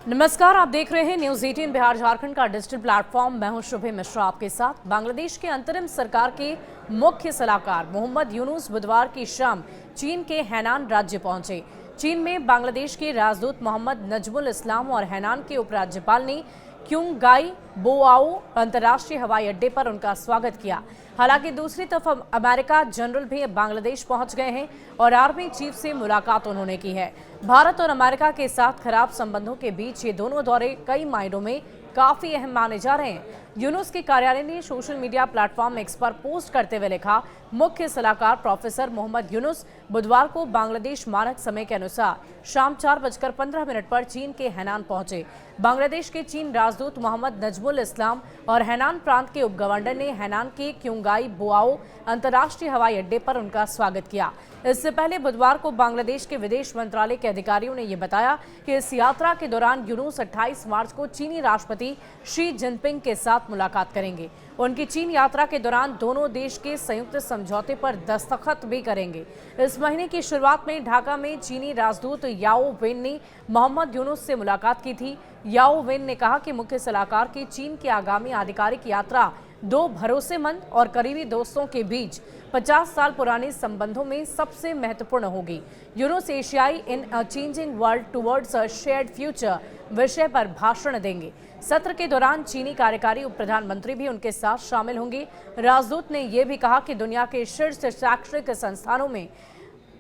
नमस्कार, आप देख रहे हैं न्यूज 18 बिहार झारखंड का डिजिटल प्लेटफॉर्म। मैं हूं शुभे मिश्रा आपके साथ। बांग्लादेश के अंतरिम सरकार के मुख्य सलाहकार मोहम्मद यूनुस बुधवार की शाम चीन के हैनान राज्य पहुंचे। चीन में बांग्लादेश के राजदूत मोहम्मद नजमुल इस्लाम और हैनान के उपराज्यपाल ने क्युंगाई बोआओ अंतर्राष्ट्रीय हवाई अड्डे पर उनका स्वागत किया। हालांकि दूसरी तरफ अमेरिका जनरल भी बांग्लादेश पहुंच गए हैं और आर्मी चीफ से मुलाकात उन्होंने की है। भारत और अमेरिका के साथ खराब संबंधों के बीच ये दोनों दौरे कई मायनों में काफी अहम माने जा रहे हैं। यूनुस के कार्यालय ने सोशल मीडिया प्लेटफॉर्म एक्स पर पोस्ट करते हुए लिखा, मुख्य सलाहकार प्रोफेसर मोहम्मद यूनुस बुधवार को बांग्लादेश मानक समय के अनुसार शाम 4:15 पर चीन के हैनान पहुंचे। बांग्लादेश के चीन राजदूत मोहम्मद नजमुल इस्लाम और हैनान प्रांत के उपगवर्नर ने हैनान के क्युंगाई बोआओ अंतर्राष्ट्रीय हवाई अड्डे पर उनका स्वागत किया। इससे पहले बुधवार को बांग्लादेश के विदेश मंत्रालय के अधिकारियों ने यह बताया कि इस यात्रा के दौरान यूनुस 28 मार्च को चीनी राष्ट्रपति शी जिनपिंग के साथ मुलाकात करेंगे। उनकी चीन यात्रा के दौरान दोनों देश के संयुक्त समझौते पर दस्तखत भी करेंगे। इस महीने की शुरुआत में ढाका में चीनी राजदूत याओ वेन ने मोहम्मद यूनुस से मुलाकात की थी। याओ वेन ने कहा कि मुख्य सलाहकार की चीन की आगामी आधिकारिक यात्रा दो भरोसेमंद और करीबी दोस्तों के बीच 50 साल पुराने संबंधों में सबसे महत्वपूर्ण होगी। यूनुस एशियाई in a changing world towards a shared future विषय पर भाषण देंगे। सत्र के दौरान चीनी कार्यकारी उप प्रधानमंत्री भी उनके साथ शामिल होंगे। राजदूत ने यह भी कहा कि दुनिया के शीर्ष शैक्षणिक संस्थानों में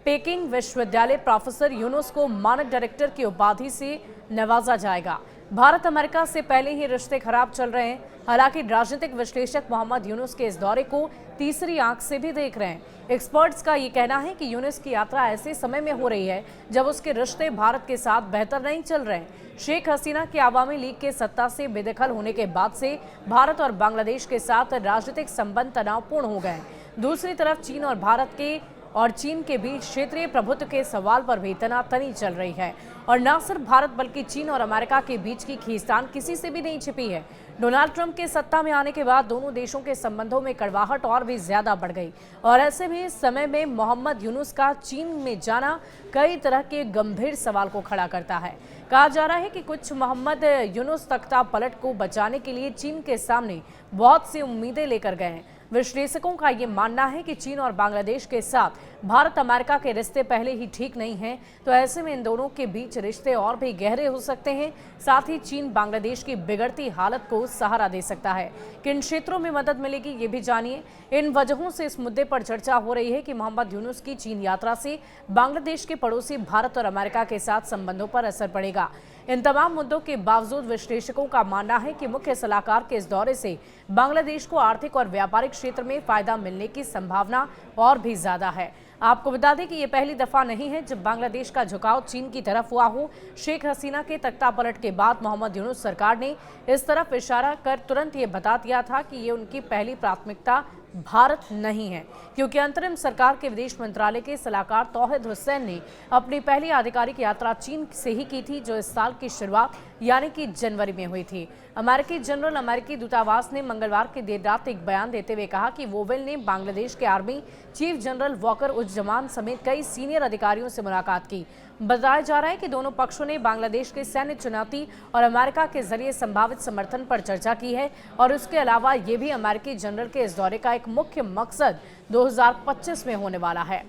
पेकिंग विश्वविद्यालय प्रोफेसर यूनुस को मानक डायरेक्टर की उपाधि से नवाजा जाएगा। भारत अमेरिका से पहले ही रिश्ते खराब चल रहे हैं। हालांकि राजनीतिक विश्लेषक मोहम्मद यूनुस के इस दौरे को तीसरी आंख से भी देख रहे हैं। एक्सपर्ट्स का ये कहना है कि यूनुस की यात्रा ऐसे समय में हो रही है जब उसके रिश्ते भारत के साथ बेहतर नहीं चल रहे हैं। शेख हसीना के अवामी लीग के सत्ता से बेदखल होने के बाद से भारत और बांग्लादेश के साथ राजनीतिक संबंध तनावपूर्ण हो गए। दूसरी तरफ चीन और भारत के और चीन के बीच क्षेत्रीय प्रभुत्व के सवाल पर भी तनातनी चल रही है। और न सिर्फ भारत बल्कि चीन और अमेरिका के बीच की खींचतान किसी से भी नहीं छिपी है। डोनाल्ड ट्रंप के सत्ता में आने के बाद दोनों देशों के संबंधों में कड़वाहट और भी ज्यादा बढ़ गई और ऐसे में समय में मोहम्मद यूनुस का चीन में जाना कई तरह के गंभीर सवाल को खड़ा करता है। कहा जा रहा है कि कुछ मोहम्मद यूनुस तख्ता पलट को बचाने के लिए चीन के सामने बहुत सी उम्मीदें लेकर गए हैं। विश्लेषकों का ये मानना है कि चीन और बांग्लादेश के साथ भारत अमेरिका के रिश्ते पहले ही ठीक नहीं हैं, तो ऐसे में इन दोनों के बीच रिश्ते और भी गहरे हो सकते हैं। साथ ही चीन बांग्लादेश की बिगड़ती हालत को सहारा दे सकता है। किन क्षेत्रों में मदद मिलेगी ये भी जानिए। इन वजहों से इस मुद्दे पर चर्चा हो रही है कि मोहम्मद यूनुस की चीन यात्रा से बांग्लादेश के पड़ोसी भारत और अमेरिका के साथ संबंधों पर असर पड़ेगा। इन तमाम मुद्दों के बावजूद विश्लेषकों का मानना है कि मुख्य सलाहकार के इस दौरे से बांग्लादेश को आर्थिक और व्यापारिक क्षेत्र में फायदा मिलने की संभावना और भी ज्यादा है। आपको बता दें कि ये पहली दफा नहीं है जब बांग्लादेश का झुकाव चीन की तरफ हुआ हो। शेख हसीना के तख्तापलट के बाद मोहम्मद यूनुस सरकार ने इस तरफ इशारा कर तुरंत ये बता दिया था कि ये उनकी पहली प्राथमिकता भारत नहीं है, क्योंकि अंतरिम सरकार के विदेश मंत्रालय के सलाहकार तौहीद हुसैन ने अपनी पहली आधिकारिक यात्रा चीन से ही की थी, जो इस साल की शुरुआत यानी कि जनवरी में हुई थी। अमेरिकी जनरल अमेरिकी दूतावास ने मंगलवार की देर रात एक बयान देते हुए कहा कि वोवेल ने बांग्लादेश के आर्मी चीफ जनरल वॉकर उज़्ज़मान समेत कई सीनियर अधिकारियों से मुलाकात की। बताया जा रहा है कि दोनों पक्षों ने बांग्लादेश के सैन्य चुनौती और अमेरिका के जरिए संभावित समर्थन पर चर्चा की है और उसके अलावा ये भी अमेरिकी जनरल के इस दौरे का एक मुख्य मकसद 2025 में होने वाला है।